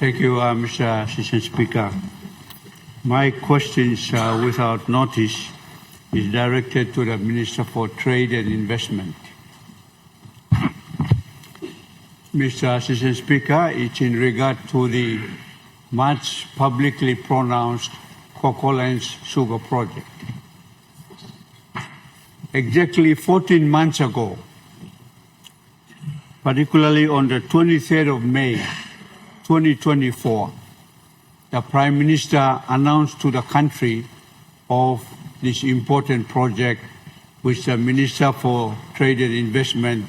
Thank you, Mr. Assistant Speaker. My questions, without notice, is directed to the Minister for Trade and Investment. Mr. Assistant Speaker, it's in regard to the much publicly pronounced Kokolands sugar project. Exactly 14 months ago, particularly on the 23rd of May, 2024, the Prime Minister announced to the country of this important project, which the Minister for Trade and Investment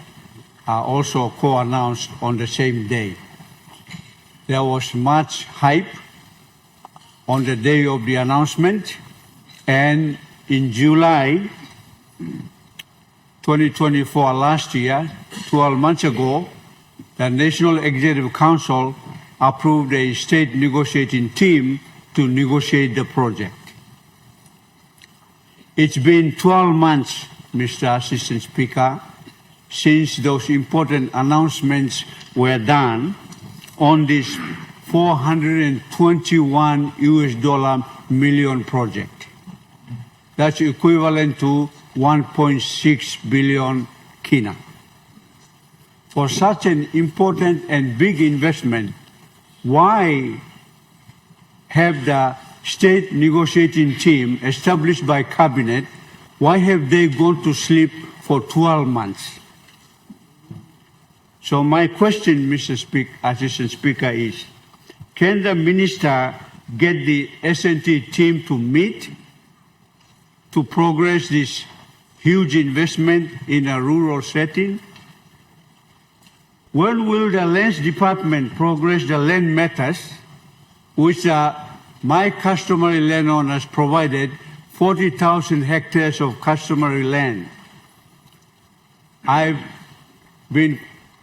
also co-announced on the same day. There was much hype on the day of the announcement, and in July 2024, last year, 12 months ago, the National Executive Council approved a state negotiating team to negotiate the project. It's been 12 months, Mr. Assistant Speaker, since those important announcements were done on this $421 million project. That's equivalent to 1.6 billion kina. For such an important and big investment, why have the state negotiating team established by cabinet, why have they gone to sleep for 12 months? So my question, Mr. Assistant Speaker, is, can the minister get the S&T team to meet to progress this huge investment in a rural setting? When will the Lands Department progress the land matters, which my customary landowners provided 40,000 hectares of customary land? I've been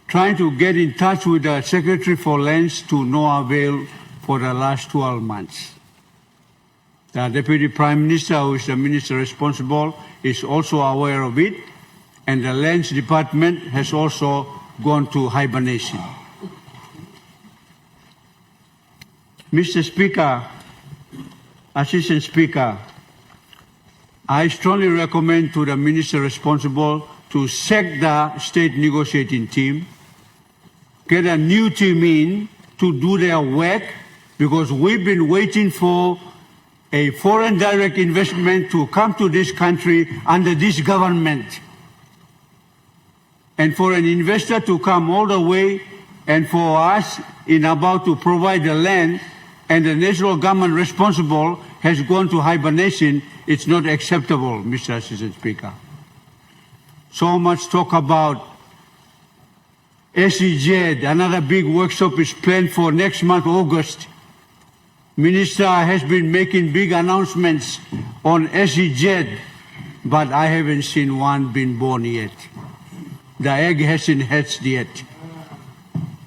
trying to get in touch with the Secretary for Lands to no avail for the last 12 months. The Deputy Prime Minister, who is the minister responsible, is also aware of it, and the Lands Department has also gone to hibernation. Mr. Speaker, Assistant Speaker, I strongly recommend to the minister responsible to sack the state negotiating team, get a new team in to do their work, because we've been waiting for a foreign direct investment to come to this country under this government. And for an investor to come all the way, and for us in Abau to provide the land, and the national government responsible has gone to hibernation, it's not acceptable, Mr. Assistant Speaker. So much talk about SEZ, another big workshop is planned for next month, August. Minister has been making big announcements on SEZ, but I haven't seen one been born yet. The egg hasn't hatched yet.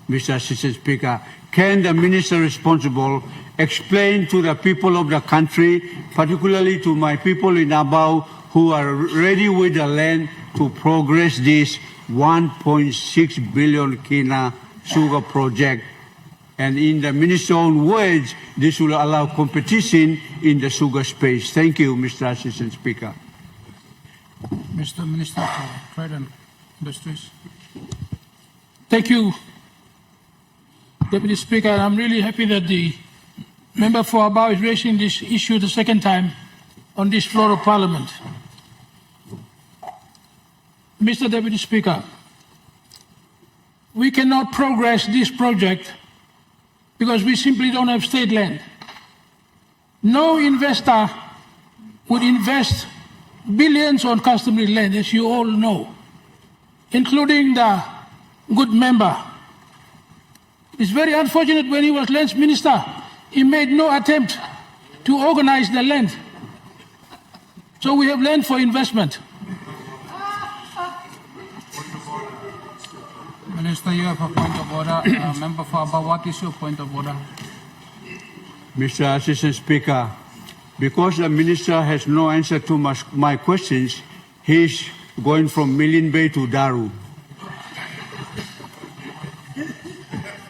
Mr. Assistant Speaker, can the minister responsible explain to the people of the country, particularly to my people in Abau who are ready with the land to progress this 1.6 billion kina sugar project? And in the minister's own words, this will allow competition in the sugar space. Thank you, Mr. Assistant Speaker. Mr. Minister for Trade and Industries. Thank you, Deputy Speaker. I'm really happy that the member for Abau is raising this issue the second time on this floor of Parliament. Mr. Deputy Speaker, we cannot progress this project because we simply don't have state land. No investor would invest billions on customary land, as you all know, including the good member. It's very unfortunate when he was Lands Minister, he made no attempt to organize the land. So we have land for investment. Minister, you have a point of order. Member for Abau, what is your point of order? Mr. Assistant Speaker, because the minister has no answer to my questions, he's going from Milne Bay to Daru.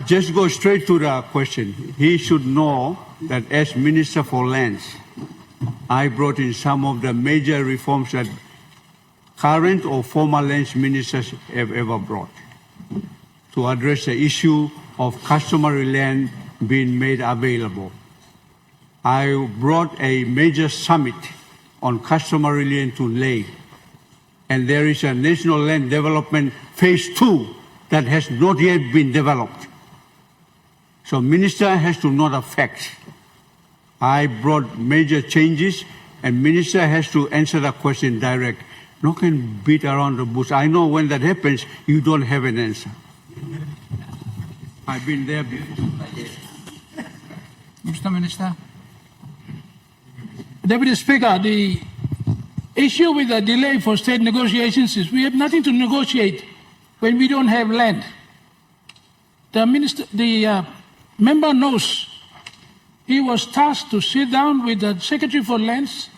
just go straight to the question. He should know that as Minister for Lands, I brought in some of the major reforms that current or former lands ministers have ever brought to address the issue of customary land being made available. I brought a major summit on customary land to lay, and there is a National Land Development Phase 2 that has not yet been developed. So minister has to know the facts. I brought major changes, and minister has to answer the question direct. No can beat around the bush. I know when that happens, you don't have an answer. I've been there before. Mr. Minister. Deputy Speaker, the issue with the delay for state negotiations is we have nothing to negotiate when we don't have land. The member knows he was tasked to sit down with the Secretary for Lands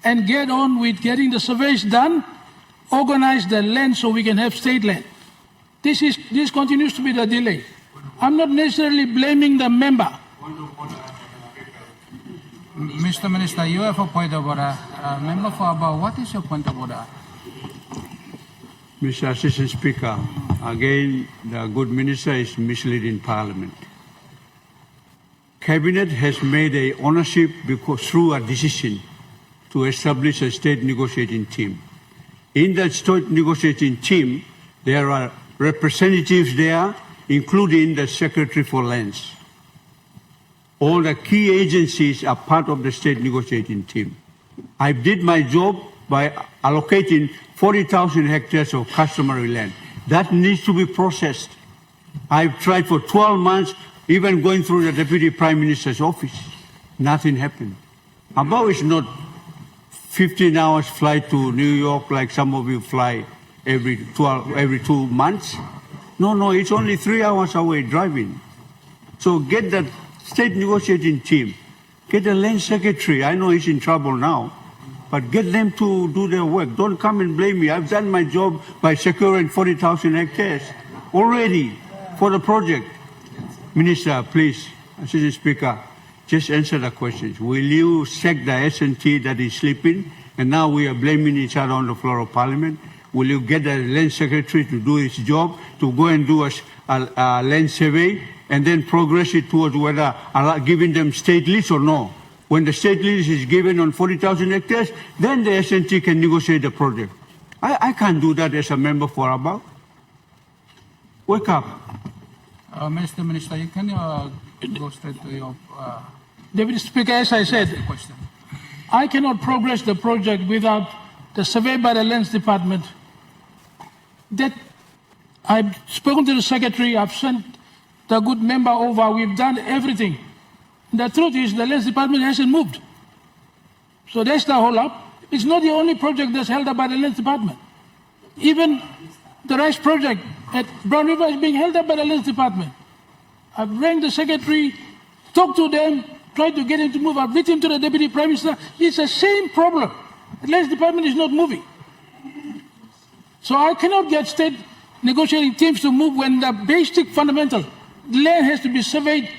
and get on with getting the surveys done, organize the land so we can have state land. This continues to be the delay. I'm not necessarily blaming the member. Mr. Minister, you have a point of order. Member for Abau, what is your point of order? Mr. Assistant Speaker, again, the good minister is misleading Parliament. Cabinet has made a ownership through a decision to establish a state negotiating team. In that state negotiating team, there are representatives there, including the Secretary for Lands. All the key agencies are part of the state negotiating team. I did my job by allocating 40,000 hectares of customary land. That needs to be processed. I've tried for 12 months, even going through the Deputy Prime Minister's office. Nothing happened. Abau is not 15 hours flight to New York like some of you fly every 2 months. No, it's only 3 hours away driving. So get that state negotiating team, get the land secretary. I know he's in trouble now, but get them to do their work. Don't come and blame me. I've done my job by securing 40,000 hectares already for the project. Minister, please, Assistant Speaker, just answer the questions. Will you sack the S&T that is sleeping, and now we are blaming each other on the floor of Parliament? Will you get the land secretary to do his job, to go and do a land survey, and then progress it towards whether giving them state lease or no? When the state lease is given on 40,000 hectares, then the S&T can negotiate the project. I can't do that as a member for Abau. Wake up. Mr. Minister, you can go straight to your Deputy Speaker, as I said, question. I cannot progress the project without the survey by the Lands Department. That I've spoken to the Secretary, I've sent the good member over, we've done everything. The truth is the Lands Department hasn't moved. So that's the whole up. It's not the only project that's held up by the Lands Department. Even the rice project at Brown River is being held up by the Lands Department. I've rang the Secretary, talked to them, tried to get him to move. I've written to the Deputy Prime Minister. It's the same problem. The Lands Department is not moving. So I cannot get state negotiating teams to move when the basic fundamental land has to be surveyed,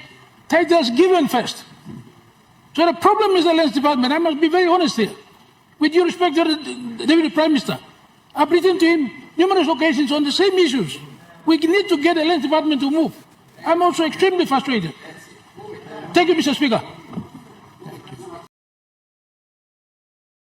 titles given first. So the problem is the Lands Department. I must be very honest here. With due respect to the Deputy Prime Minister, I've written to him numerous occasions on the same issues. We need to get the Lands Department to move. I'm also extremely frustrated. Thank you, Mr. Speaker.